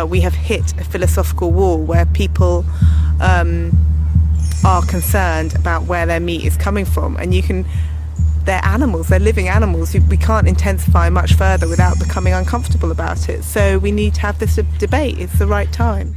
we have hit a philosophical wall where people are concerned about where their meat is coming from, and they're animals, they're living animals. We can't intensify much further without becoming uncomfortable about it. So we need to have this debate. It's the right time.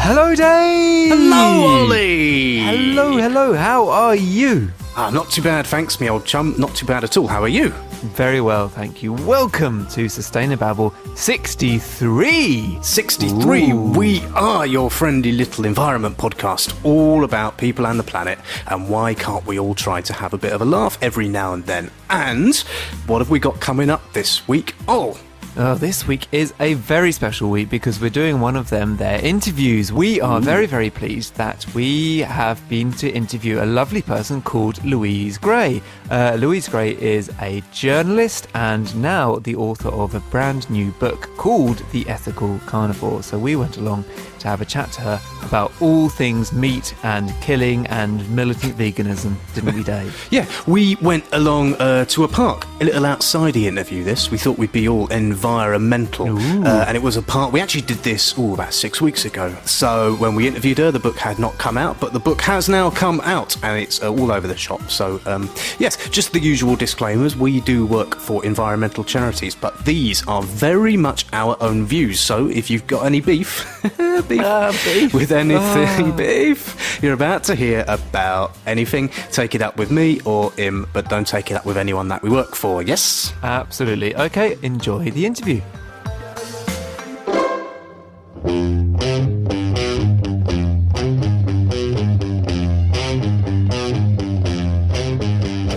Hello, Dave! Hello, Ollie! Hello, how are you? Not too bad, thanks, me old chum. Not too bad at all. How are you? Very well, thank you. Welcome to Sustainababble 63. 63. Ooh. We are your friendly little environment podcast, all about people and the planet, and why can't we all try to have a bit of a laugh every now and then? And what have we got coming up this week? This week is a very special week because we're doing one of their interviews. We are very, very pleased that we have been to interview a lovely person called Louise Gray. Louise Gray is a journalist and now the author of a brand new book called The Ethical Carnivore. So we went along to have a chat to her about all things meat and killing and militant veganism, didn't we, Dave? Yeah, we went along to a park, a little outsidey interview this. We thought we'd be all environmental. And it was a park. We actually did this about 6 weeks ago. So when we interviewed her, the book had not come out, but the book has now come out and it's all over the shop. So yes, just the usual disclaimers. We do work for environmental charities, but these are very much our own views. So if you've got any beef with anything beef you're about to hear about anything, take it up with me or him, but don't take it up with anyone that we work for. Yes? Absolutely. Okay, enjoy the interview.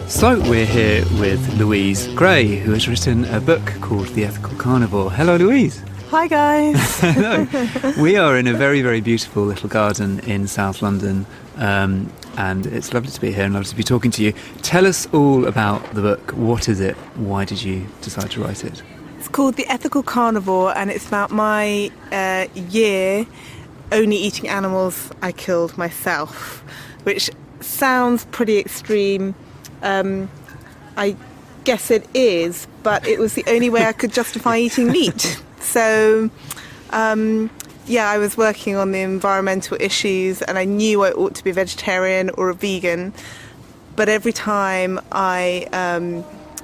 So we're here with Louise Gray, who has written a book called The Ethical Carnivore. Hello, Louise. Hi, guys. Hello. We are in a very, very beautiful little garden in South London, and it's lovely to be here and lovely to be talking to you. Tell us all about the book. What is it? Why did you decide to write it? It's called The Ethical Carnivore, and it's about my year only eating animals I killed myself, which sounds pretty extreme. I guess it is, but it was the only way I could justify eating meat. So, I was working on the environmental issues and I knew I ought to be a vegetarian or a vegan. But every time I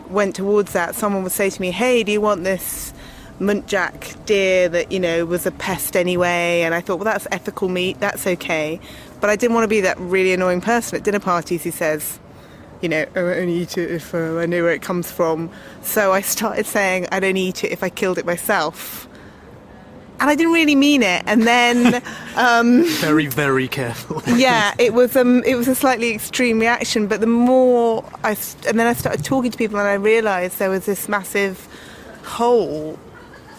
went towards that, someone would say to me, hey, do you want this muntjac deer that, was a pest anyway? And I thought, well, that's ethical meat, that's okay. But I didn't want to be that really annoying person at dinner parties who says, I only eat it if I know where it comes from. So I started saying I'd only eat it if I killed it myself. And I didn't really mean it. And then... very, very careful. Yeah, it was a slightly extreme reaction. But the more and then I started talking to people and I realised there was this massive hole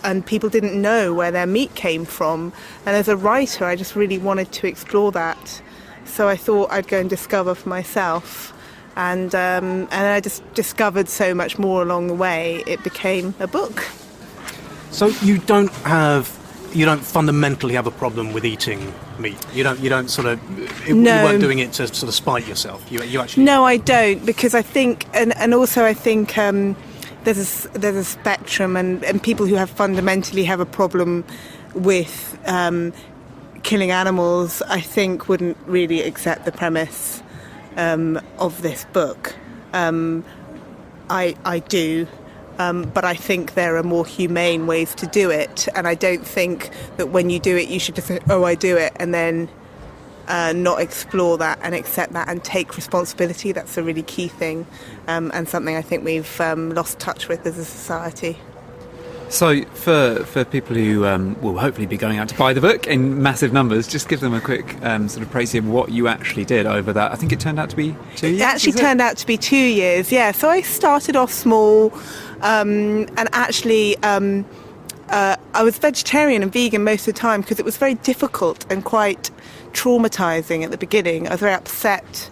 and people didn't know where their meat came from. And as a writer, I just really wanted to explore that. So I thought I'd go and discover for myself. And I just discovered so much more along the way. It became a book. So you don't fundamentally have a problem with eating meat. You don't sort of. No. You weren't doing it to sort of spite yourself. You actually. No, I don't, because I think, and also I think there's a spectrum, and people who fundamentally have a problem with killing animals, I think, wouldn't really accept the premise of this book. I do, but I think there are more humane ways to do it, and I don't think that when you do it you should just say, oh, I do it, and then not explore that and accept that and take responsibility. That's a really key thing, and something I think we've lost touch with as a society. So for people who will hopefully be going out to buy the book in massive numbers, just give them a quick sort of précis of what you actually did over that. I think it turned out to be 2 years? It actually turned out to be 2 years, yeah. So I started off small, and actually I was vegetarian and vegan most of the time because it was very difficult and quite traumatising at the beginning. I was very upset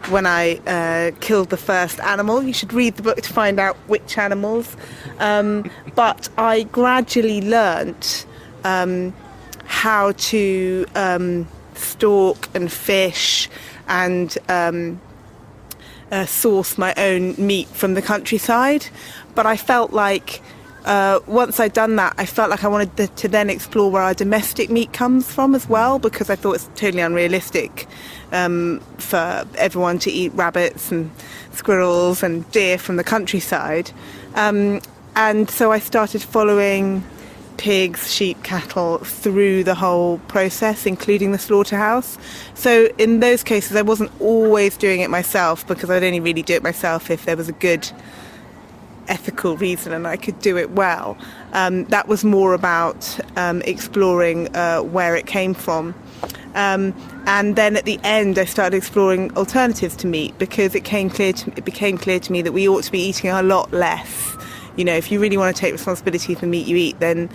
when I killed the first animal. You should read the book to find out which animals. But I gradually learnt how to stalk and fish and source my own meat from the countryside. But I felt like once I'd done that, I felt like I wanted to then explore where our domestic meat comes from as well, because I thought it's totally unrealistic for everyone to eat rabbits and squirrels and deer from the countryside. And so I started following pigs, sheep, cattle through the whole process, including the slaughterhouse. So in those cases, I wasn't always doing it myself, because I'd only really do it myself if there was a good ethical reason and I could do it well. That was more about exploring where it came from. And then at the end, I started exploring alternatives to meat, because it became clear to me that we ought to be eating a lot less. You know, if you really want to take responsibility for the meat you eat, then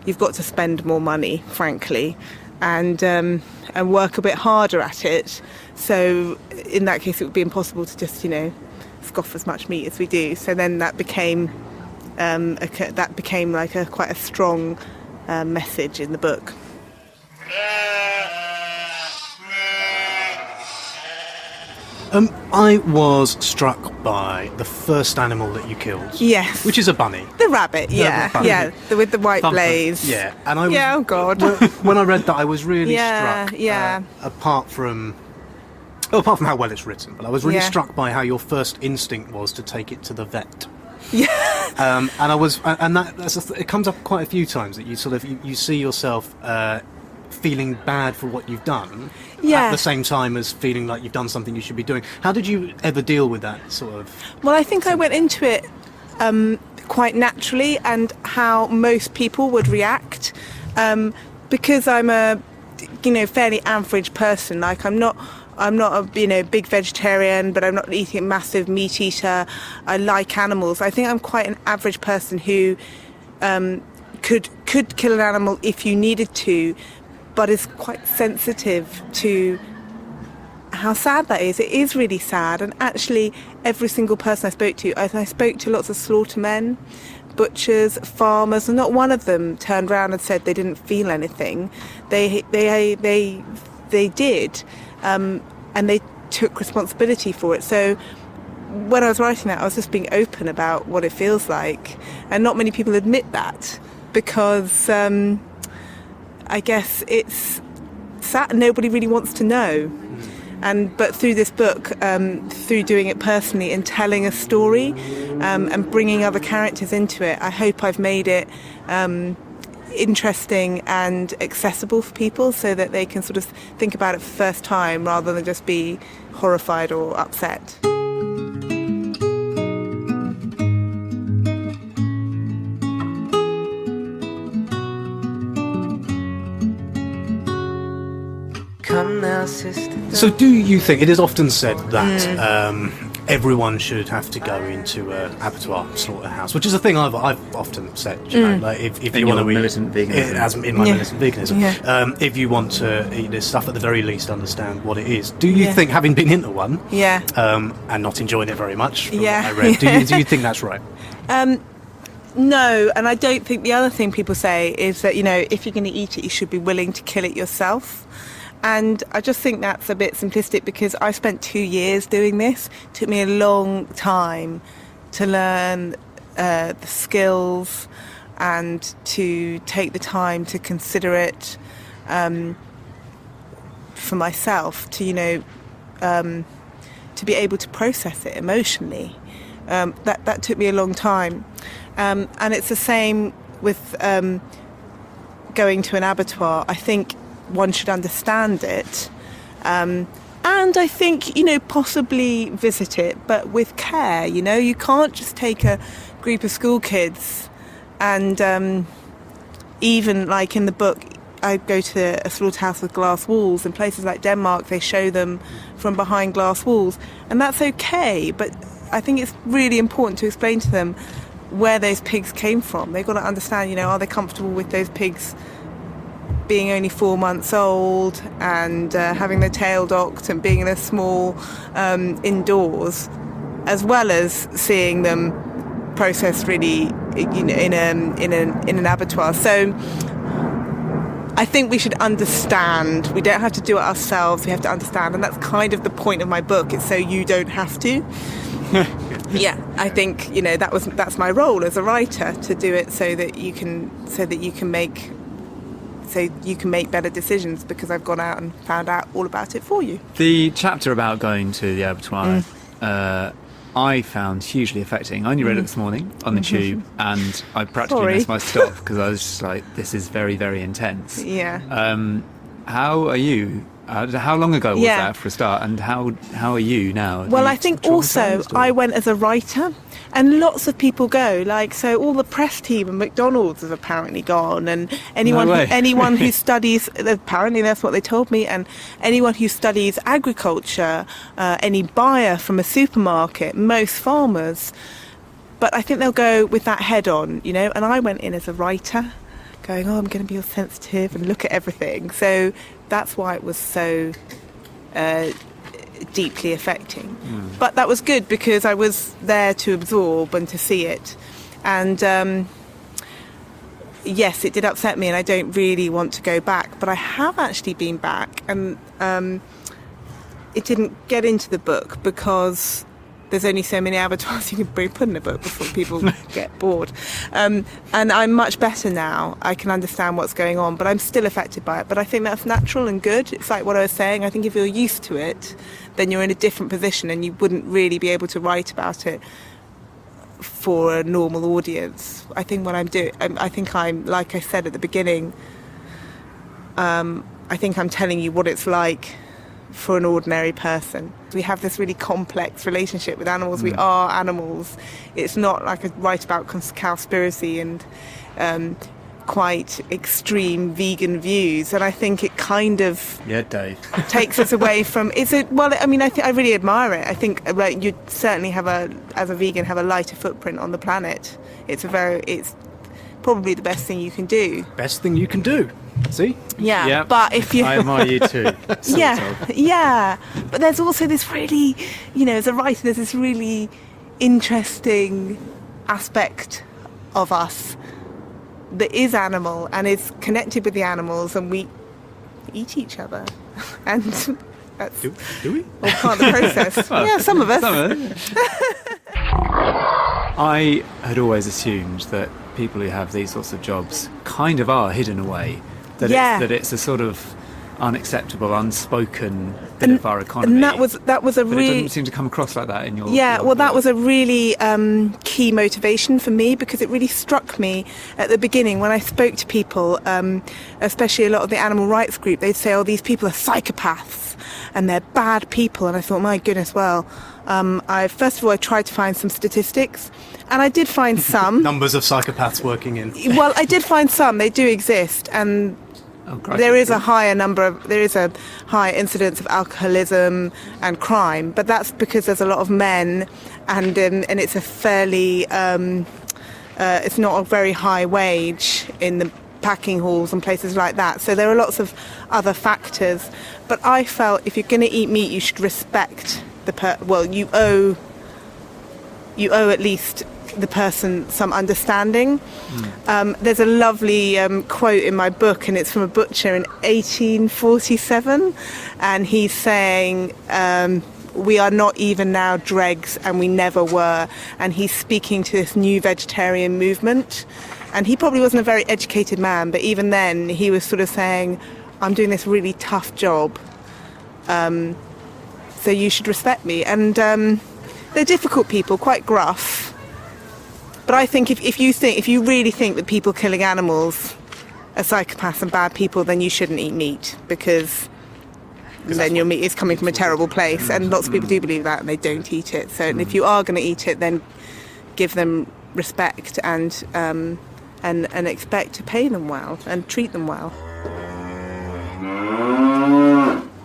you've got to spend more money, frankly, and work a bit harder at it. So in that case, it would be impossible to just, scoff as much meat as we do. So then that became like quite a strong message in the book. I was struck by the first animal that you killed. Yes. Which is a bunny. The rabbit, yeah. The bunny. Yeah, with the white blaze. Yeah. And I was, oh God. When I read that, I was really struck. Yeah. Apart from how well it's written, but I was really struck by how your first instinct was to take it to the vet. Yeah. It comes up quite a few times that you sort of you see yourself feeling bad for what you've done at the same time as feeling like you've done something you should be doing. How did you ever deal with that sort of? Well, I think I went into it quite naturally, and how most people would react, because I'm a fairly average person. Like I'm not a big vegetarian, but I'm not eating a massive meat eater. I like animals. I think I'm quite an average person who could kill an animal if you needed to, but is quite sensitive to how sad that is. It is really sad. And actually, every single person I spoke to, I spoke to lots of slaughtermen, butchers, farmers, and not one of them turned around and said they didn't feel anything. They did, and they took responsibility for it. So when I was writing that, I was just being open about what it feels like, and not many people admit that, because I guess it's sad. Nobody really wants to know. But through this book, through doing it personally and telling a story, and bringing other characters into it, I hope I've made it interesting and accessible for people, so that they can sort of think about it for the first time rather than just be horrified or upset. Come now, sister. So do you think, it is often said that everyone should have to go into an abattoir, slaughterhouse, which is a thing I've often said, like if you want to eat militant veganism. as in my militant veganism, if you want to eat this stuff, at the very least understand what it is. Do you think, having been into one and not enjoying it very much from what I read, do you think that's right? No, and I don't think the other thing people say is that, if you're going to eat it, you should be willing to kill it yourself. And I just think that's a bit simplistic, because I spent 2 years doing this. It took me a long time to learn the skills and to take the time to consider it for myself, to be able to process it emotionally. That took me a long time. And it's the same with going to an abattoir. I think one should understand it, and I think possibly visit it, but with care. You can't just take a group of school kids, and even like in the book, I go to a slaughterhouse with glass walls. In places like Denmark, they show them from behind glass walls, and that's okay. But I think it's really important to explain to them where those pigs came from. They've got to understand, are they comfortable with those pigs being only 4 months old and having their tail docked and being in a small indoors, as well as seeing them processed really, in an abattoir. So I think we should understand. We don't have to do it ourselves. We have to understand, and that's kind of the point of my book. It's so you don't have to. Yeah, I think that's my role as a writer, to do it so that you can make better decisions, because I've gone out and found out all about it for you. The chapter about going to the abattoir, I found hugely affecting. I only read it this morning on the tube, and I practically missed my stop because I was just like, this is very, very intense. Yeah. How are you? How long ago was that, for a start, and how are you now? Well, I think also I went as a writer, and lots of people go. So all the press team and McDonald's have apparently gone, and anyone who studies, apparently that's what they told me, and anyone who studies agriculture, any buyer from a supermarket, most farmers. But I think they'll go with that head on, and I went in as a writer, going, I'm going to be all sensitive and look at everything. So that's why it was so deeply affecting. But that was good, because I was there to absorb and to see it. And yes, it did upset me, and I don't really want to go back. But I have actually been back, and it didn't get into the book because there's only so many abattoirs you can put in a book before people get bored. And I'm much better now. I can understand what's going on, but I'm still affected by it. But I think that's natural and good. It's like what I was saying. I think if you're used to it, then you're in a different position, and you wouldn't really be able to write about it for a normal audience. I think what I'm doing, I think I'm, like I said at the beginning, I think I'm telling you what it's like for an ordinary person. We have this really complex relationship with animals. We are animals. It's not like I write about cowspiracy and quite extreme vegan views, and I think it kind of Dave takes us away from. I really admire it. I think you certainly as a vegan, have a lighter footprint on the planet. It's probably the best thing you can do. Best thing you can do. See? Yeah. Yep. But if you I admire you too. Yeah. But there's also this really, as a writer, there's this really interesting aspect of us that is animal and is connected with the animals, and we eat each other. And that's Do we? all part of the process. Yeah, some of us. I had always assumed that people who have these sorts of jobs kind of are hidden away. That it's a sort of unacceptable, unspoken bit of our economy. And that was a but really. It doesn't seem to come across like that in your. Yeah, that was a really key motivation for me, because it really struck me at the beginning when I spoke to people, especially a lot of the animal rights group. They'd say, these people are psychopaths and they're bad people. And I thought, my goodness, well, I tried to find some statistics, and I did find some. Numbers of psychopaths working in. Well, I did find some. They do exist, and there is a higher incidence of alcoholism and crime, but that's because there's a lot of men, and it's a fairly it's not a very high wage in the packing halls and places like that. So there are lots of other factors. But I felt if you're going to eat meat, you should respect you owe at least the person some understanding. There's a lovely quote in my book, and it's from a butcher in 1847, and he's saying, we are not even now dregs, and we never were. And he's speaking to this new vegetarian movement, and he probably wasn't a very educated man, but even then he was sort of saying, I'm doing this really tough job, so you should respect me. And they're difficult people, quite gruff. But I think if you really think that people killing animals are psychopaths and bad people, then you shouldn't eat meat, because then your meat is coming from a terrible place. And lots of people do believe that, and they don't eat it. So if you are going to eat it, then give them respect and expect to pay them well and treat them well.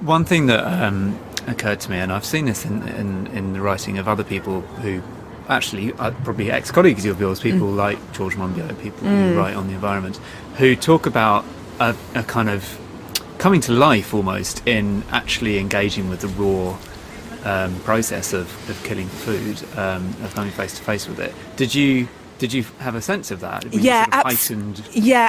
One thing that occurred to me, and I've seen this in the writing of other people who actually are probably ex-colleagues of yours, people like George Monbiot, people who write on the environment, who talk about a kind of coming to life almost in actually engaging with the raw process of killing food, of coming face to face with it. Did you have a sense of that? Heightened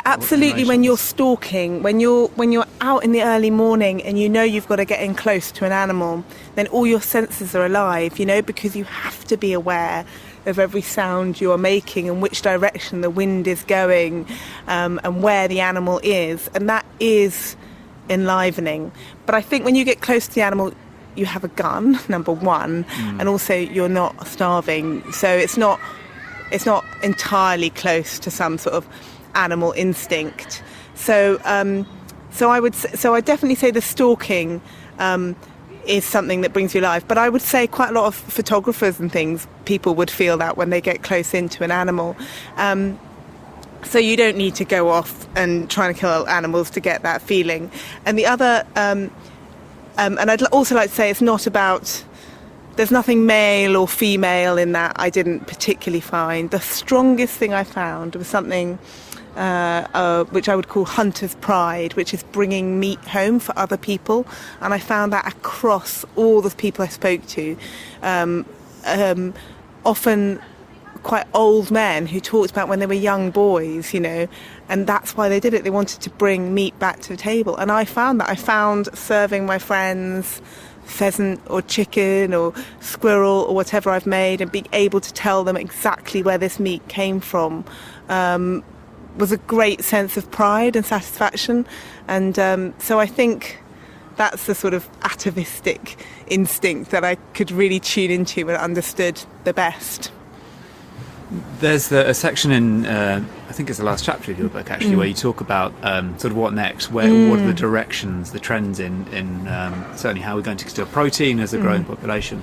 absolutely. When you're stalking, when you're out in the early morning and you know you've got to get in close to an animal, then all your senses are alive, because you have to be aware of every sound you are making and which direction the wind is going, and where the animal is, and that is enlivening. But I think when you get close to the animal, you have a gun, number one, and also you're not starving, so it's not entirely close to some sort of animal instinct. So I definitely say the stalking is something that brings you alive. But I would say quite a lot of photographers and things, people would feel that when they get close into an animal. So you don't need to go off and try to kill animals to get that feeling. And the other, and I'd also like to say it's not about, there's nothing male or female in that I didn't particularly find. The strongest thing I found was something which I would call hunter's pride, which is bringing meat home for other people. And I found that across all the people I spoke to, often quite old men who talked about when they were young boys, and that's why they did it. They wanted to bring meat back to the table. And I found serving my friends pheasant or chicken or squirrel or whatever I've made and being able to tell them exactly where this meat came from was a great sense of pride and satisfaction. And so I think that's the sort of atavistic instinct that I could really tune into and understood the best. There's a section in, I think it's the last chapter of your book actually, where you talk about sort of what next, what are the directions, the trends in certainly how we're going to consume protein as a growing population.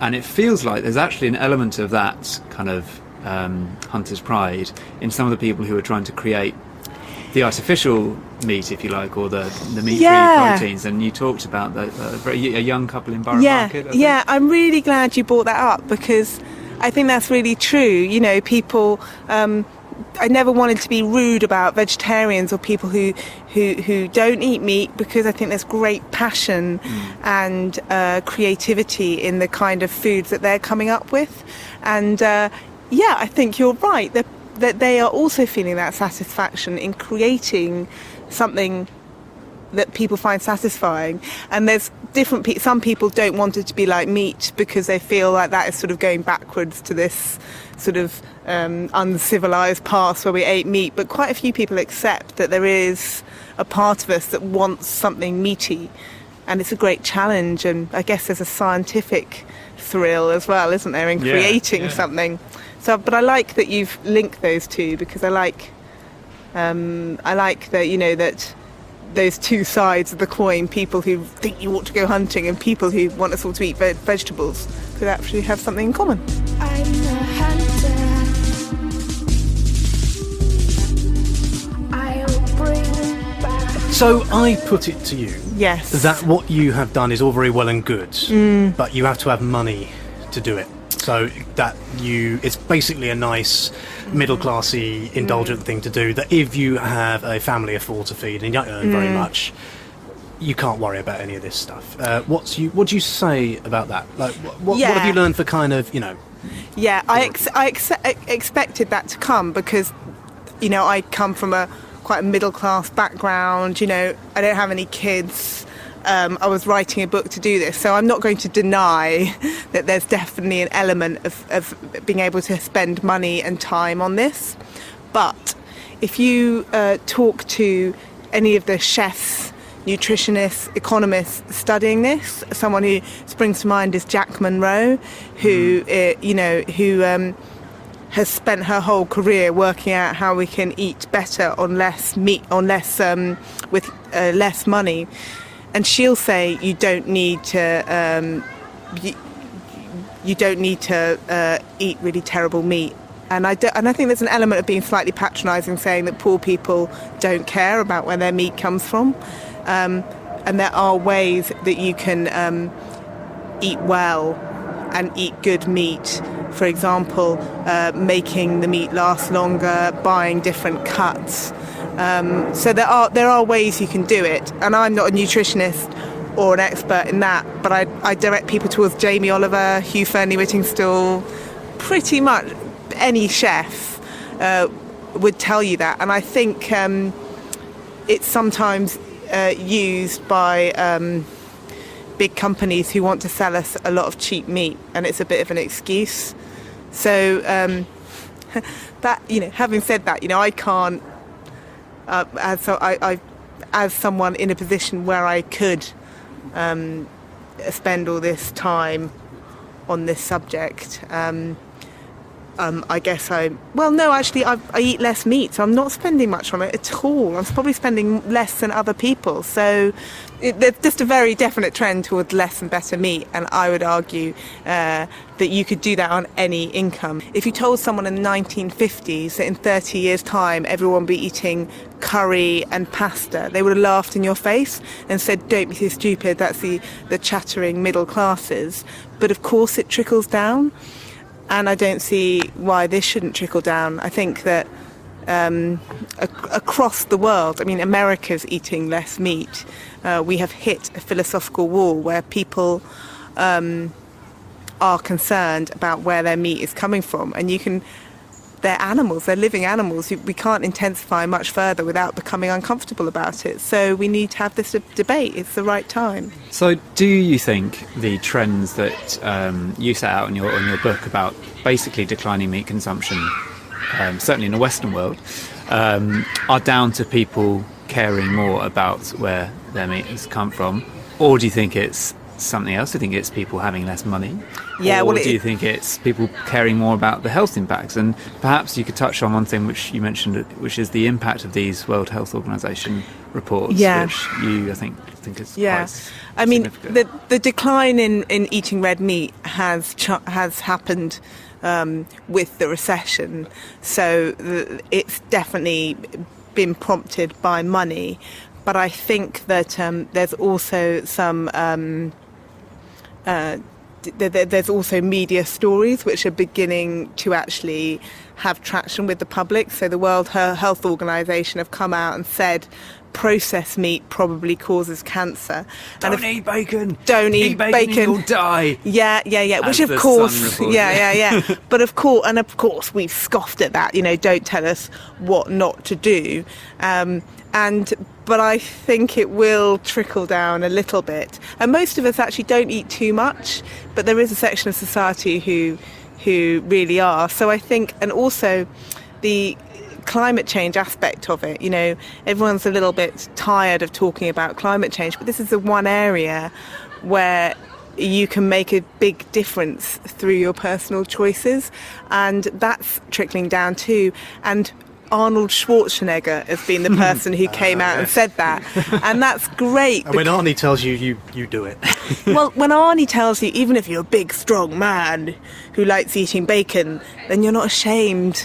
And it feels like there's actually an element of that kind of hunter's pride in some of the people who are trying to create the artificial meat, if you like, or the meat-free proteins. And you talked about a young couple in Borough Market. I'm really glad you brought that up, because I think that's really true. People, I never wanted to be rude about vegetarians or people who don't eat meat, because I think there's great passion and creativity in the kind of foods that they're coming up with. And I think you're right, that they are also feeling that satisfaction in creating something that people find satisfying. And there's different some people don't want it to be like meat because they feel like that is sort of going backwards to this sort of uncivilized past where we ate meat, but quite a few people accept that there is a part of us that wants something meaty, and it's a great challenge. And I guess there's a scientific thrill as well, isn't there, in creating something. So, but I like that you've linked those two, because I like that, that those two sides of the coin, people who think you ought to go hunting and people who want us all to eat vegetables, could actually have something in common. I'm a hunter. I'll bring back. So I put it to you, Yes. that what you have done is all very well and good, but you have to have money to do it. So that it's basically a nice middle-classy, indulgent thing to do, that if you have a family of 4 to feed and you don't earn very much, you can't worry about any of this stuff. What do you say about that? Like, what have you learned for kind of, Yeah, I expected that to come, because, I come from quite a middle-class background. I don't have any kids. I was writing a book to do this, so I'm not going to deny that there's definitely an element of being able to spend money and time on this. But if you talk to any of the chefs, nutritionists, economists studying this, someone who springs to mind is Jack Monroe, who has spent her whole career working out how we can eat better on less meat, with less money. And she'll say you don't need to eat really terrible meat. And I think there's an element of being slightly patronising, saying that poor people don't care about where their meat comes from. And there are ways that you can eat well and eat good meat. For example, making the meat last longer, buying different cuts. So there are ways you can do it, and I'm not a nutritionist or an expert in that, but I direct people towards Jamie Oliver, Hugh Fearnley-Whittingstall. Pretty much any chef would tell you that, and I think it's sometimes used by big companies who want to sell us a lot of cheap meat, and it's a bit of an excuse. So that, having said that, I can't as someone in a position where I could spend all this time on this subject. I guess I eat less meat, so I'm not spending much on it at all. I'm probably spending less than other people. So there's just a very definite trend towards less and better meat, and I would argue that you could do that on any income. If you told someone in the 1950s that in 30 years' time everyone would be eating curry and pasta, they would have laughed in your face and said, "Don't be so stupid, that's the chattering middle classes." But of course it trickles down. And I don't see why this shouldn't trickle down. I think that across the world, America's eating less meat. We have hit a philosophical wall where people are concerned about where their meat is coming from. And they're animals, they're living animals. We can't intensify much further without becoming uncomfortable about it. So we need to have this debate. It's the right time. So do you think the trends that you set out in your book about basically declining meat consumption, certainly in the Western world, are down to people caring more about where their meat has come from? Or do you think it's something else? Do you think it's people having less money? Yeah, or do you think it's people caring more about the health impacts? And perhaps you could touch on one thing which you mentioned, which is the impact of these World Health Organization reports, which you, I think is quite significant. The decline in eating red meat has happened with the recession, so it's definitely been prompted by money. But I think that there's also some there's also media stories which are beginning to actually have traction with the public. So the World Health Organization have come out and said processed meat probably causes cancer. Don't eat bacon. Don't eat bacon. You'll die. Yeah. Which of course, But of course, we've scoffed at that. Don't tell us what not to do. But I think it will trickle down a little bit. And most of us actually don't eat too much, but there is a section of society who really are. So I think, and also the climate change aspect of it, everyone's a little bit tired of talking about climate change, but this is the one area where you can make a big difference through your personal choices, and that's trickling down too. And Arnold Schwarzenegger has been the person who came out and said that, and that's great. And when Arnie tells you do it. Well, when Arnie tells you, even if you're a big strong man who likes eating bacon, then you're not ashamed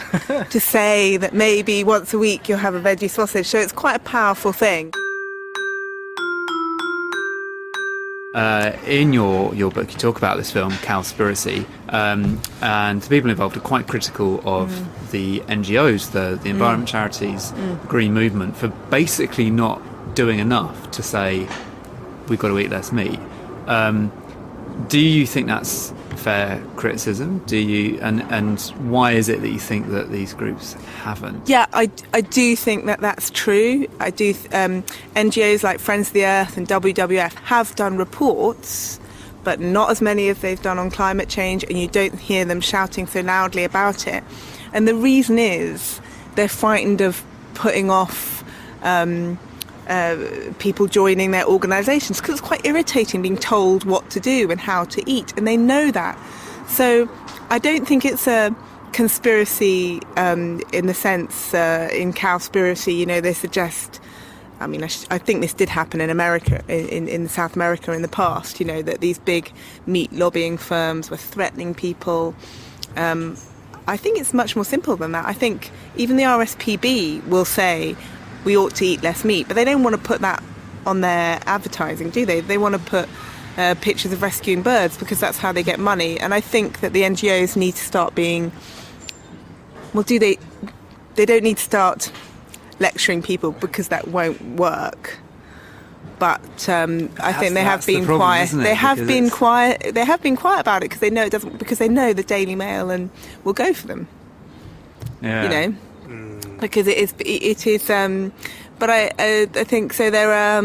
to say that maybe once a week you'll have a veggie sausage. So it's quite a powerful thing. In your book, you talk about this film, Cowspiracy, and the people involved are quite critical of the NGOs, the environment charities, the green movement, for basically not doing enough to say we've got to eat less meat. Do you think that's fair criticism? Do you, and why is it that you think that these groups haven't? Yeah, I do think that that's true. I do. NGOs like Friends of the Earth and WWF have done reports, but not as many as they've done on climate change, and you don't hear them shouting so loudly about it. And the reason is they're frightened of putting off people joining their organisations, because it's quite irritating being told what to do and how to eat, and they know that. So I don't think it's a conspiracy in the sense in Cowspiracy, they suggest, I think this did happen in America, in South America in the past, that these big meat lobbying firms were threatening people. I think it's much more simple than that. I think even the RSPB will say we ought to eat less meat, but they don't want to put that on their advertising, do they? They want to put pictures of rescuing birds because that's how they get money. And I think that the NGOs need to start being, they don't need to start lecturing people because that won't work. But I think they have been problem, quiet. isn't it? They have Because been it's- quiet. They have been quiet about it because they know it doesn't. Because they know the Daily Mail and will go for them. Yeah. You know, because it is. But I think so. There are.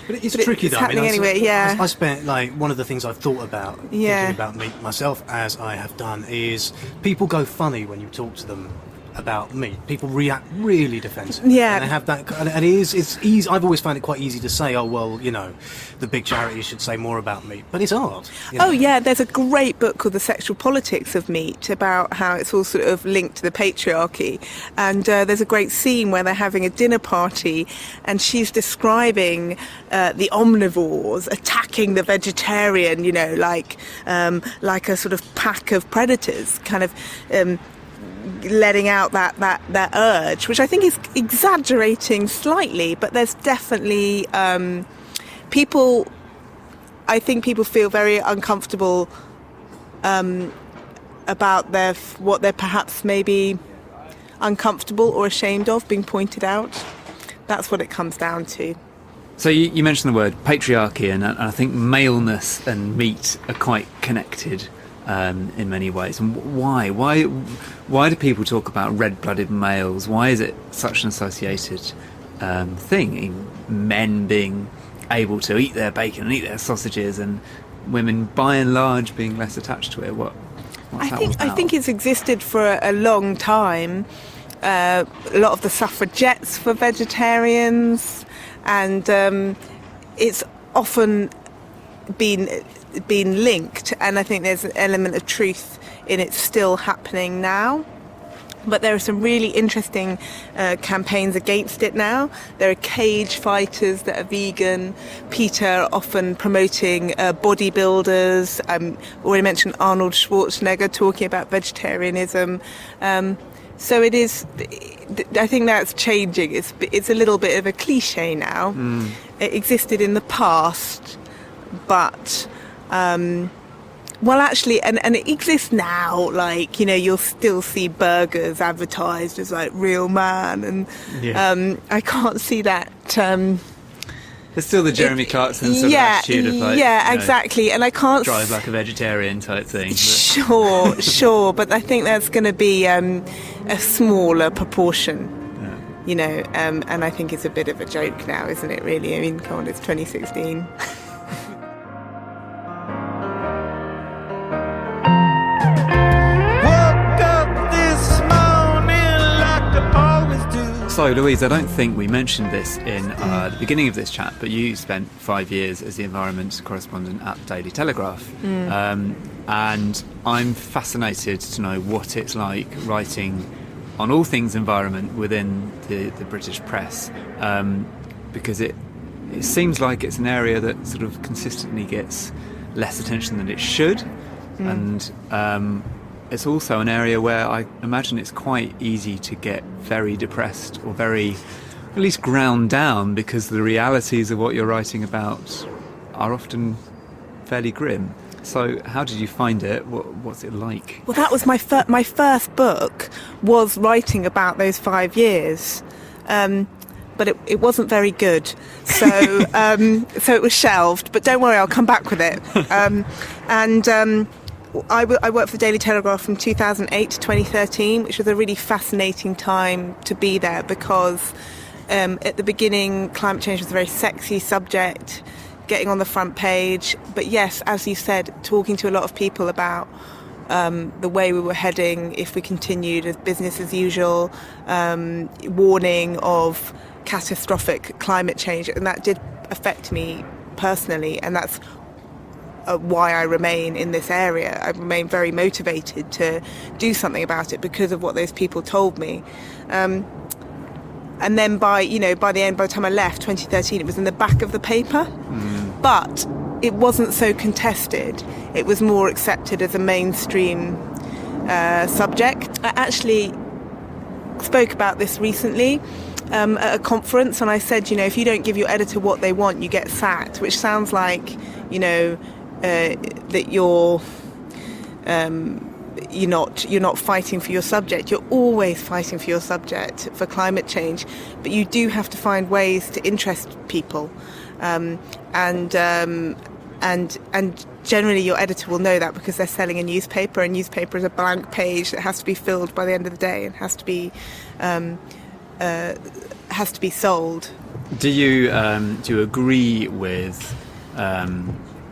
But it's But tricky it's though. happening anyway, yeah. I spent one of the things I've thought about Yeah. thinking about meat myself, as I have done, is people go funny when you talk to them about meat. People react really defensive. Yeah. And they have that, and it's easy. I've always found it quite easy to say, oh well, the big charities should say more about meat, but it's hard. Oh yeah, there's a great book called The Sexual Politics of Meat about how it's all sort of linked to the patriarchy, and there's a great scene where they're having a dinner party and she's describing the omnivores attacking the vegetarian, like a sort of pack of predators, kind of letting out that urge, which I think is exaggerating slightly, but there's definitely people feel very uncomfortable about what they're perhaps maybe uncomfortable or ashamed of being pointed out. That's what it comes down to. So you mentioned the word patriarchy, and I think maleness and meat are quite connected in many ways. And why do people talk about red-blooded males? Why is it such an associated thing? Men being able to eat their bacon and eat their sausages, and women by and large being less attached to it. What's that all about? I think it's existed for a long time. A lot of the suffragettes were vegetarians, and it's often been linked, and I think there's an element of truth in it still happening now. But there are some really interesting campaigns against it now. There are cage fighters that are vegan. Peter often promoting bodybuilders. Already mentioned Arnold Schwarzenegger talking about vegetarianism. So it is. I think that's changing. It's a little bit of a cliche now. It existed in the past, but. Well, actually, and it exists now. You'll still see burgers advertised as real man, and I can't see that. There's still the Jeremy Clarkson sort of attitude of exactly, and I can't drive like a vegetarian type thing. Sure, but I think that's going to be a smaller proportion. And I think it's a bit of a joke now, isn't it? Really, I mean, come on, it's 2016. So, Louise, I don't think we mentioned this in the beginning of this chat, but you spent 5 years as the environment correspondent at the Daily Telegraph. And I'm fascinated to know what it's like writing on all things environment within the British press, because it seems like it's an area that sort of consistently gets less attention than it should. And it's also an area where I imagine it's quite easy to get very depressed or very, at least ground down, because the realities of what you're writing about are often fairly grim. So how did you find it? What's it like? Well, that was my first book was writing about those 5 years. But it wasn't very good. So so it was shelved. But don't worry, I'll come back with it. I worked for the Daily Telegraph from 2008 to 2013, which was a really fascinating time to be there, because at the beginning, climate change was a very sexy subject, getting on the front page. But yes, as you said, talking to a lot of people about the way we were heading if we continued as business as usual, warning of catastrophic climate change, and that did affect me personally, and that's why I remain in this area. I remain very motivated to do something about it because of what those people told me. And then by the time I left, 2013, it was in the back of the paper. But it wasn't so contested. It was more accepted as a mainstream subject. I actually spoke about this recently at a conference, and I said, if you don't give your editor what they want, you get sacked, which sounds like, that you're you're not fighting for your subject. You're always fighting for your subject for climate change, but you do have to find ways to interest people, and generally your editor will know that because they're selling a newspaper. A newspaper is a blank page that has to be filled by the end of the day and has to be sold. Do you agree with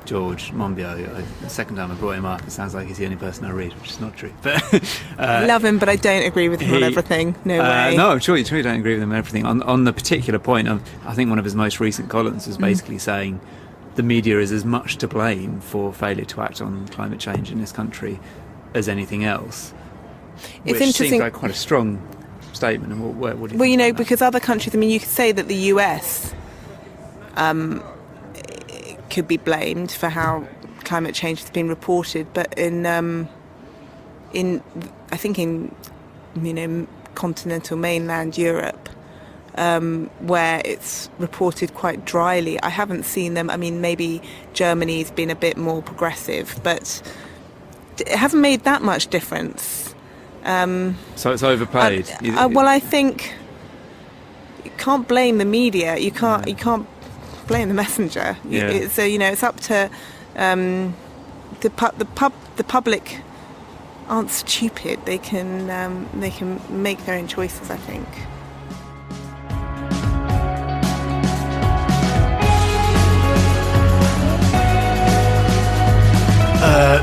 George Monbiot? The second time I brought him up, it sounds like he's the only person I read, which is not true. But love him, but I don't agree with him on everything. No way. No, I'm sure you don't agree with him on everything. On the particular point of, I think one of his most recent columns was basically saying the media is as much to blame for failure to act on climate change in this country as anything else. It's which interesting. Seems like quite a strong statement. And what do you think Well, about that? because other countries, I mean, you could say that the US could be blamed for how climate change has been reported, but in continental mainland Europe, where it's reported quite dryly, I haven't seen them. I mean, maybe Germany's been a bit more progressive, but it hasn't made that much difference. So it's overplayed. Well, I think you can't blame the media. You can't blame the messenger. Yeah. It's up to the public aren't stupid. They can make their own choices, I think.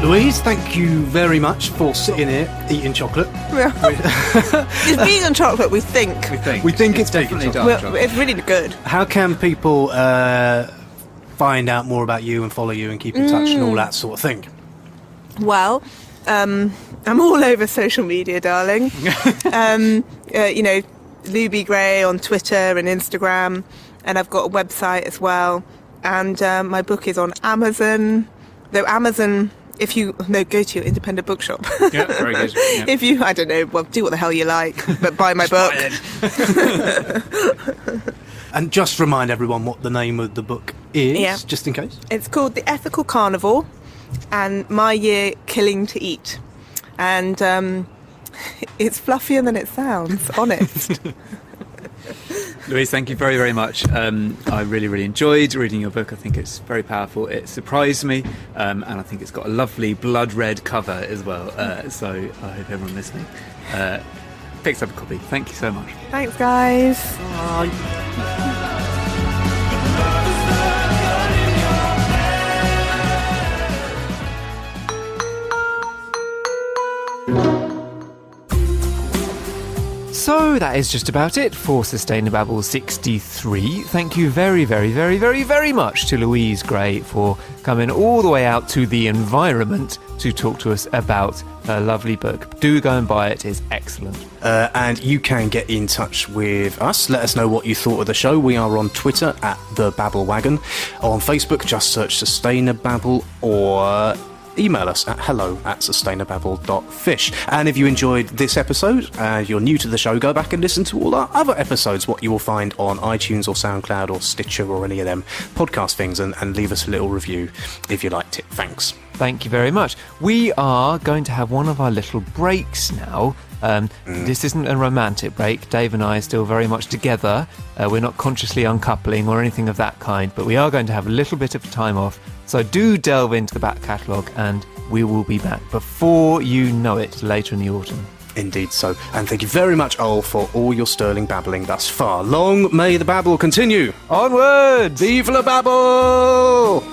Louise, thank you very much for sitting here eating chocolate. It's vegan chocolate, we think. We think it's definitely vegan dark Well, chocolate. it's really good. How can people find out more about you and follow you and keep in touch and all that sort of thing? Well, I'm all over social media, darling. Louise Gray on Twitter and Instagram, and I've got a website as well. And my book is on Amazon. Though Amazon, go to your independent bookshop. Yeah, very good. Yeah. If you, I don't know, well, do what the hell you like, but buy my book. And just remind everyone what the name of the book is, Yeah. just in case. It's called The Ethical Carnivore and My Year Killing to Eat. And it's fluffier than it sounds, honest. Louise, thank you very, very much. I really, really enjoyed reading your book. I think it's very powerful. It surprised me, and I think it's got a lovely blood red cover as well. So I hope everyone listening picks up a copy. Thank you so much. Thanks, guys. So that is just about it for Sustainababble 63. Thank you very, very, very, very, very much to Louise Gray for coming all the way out to the environment to talk to us about her lovely book. Do go and buy it. It's excellent. And you can get in touch with us. Let us know what you thought of the show. We are on Twitter at The Babble Wagon. On Facebook, just search Sustainababble, or email us at hello@sustainababble.fish. And if you enjoyed this episode and you're new to the show, go back and listen to all our other episodes, what you will find on iTunes or SoundCloud or Stitcher or any of them podcast things, and leave us a little review if you liked it. Thanks. Thank you very much. We are going to have one of our little breaks now. This isn't a romantic break. Dave and I are still very much together. We're not consciously uncoupling or anything of that kind, but we are going to have a little bit of time off. So do delve into the back catalogue, and we will be back before you know it later in the autumn. Indeed so. And thank you very much, Ol, for all your sterling babbling thus far. Long may the babble continue. Onwards! Vive la babble!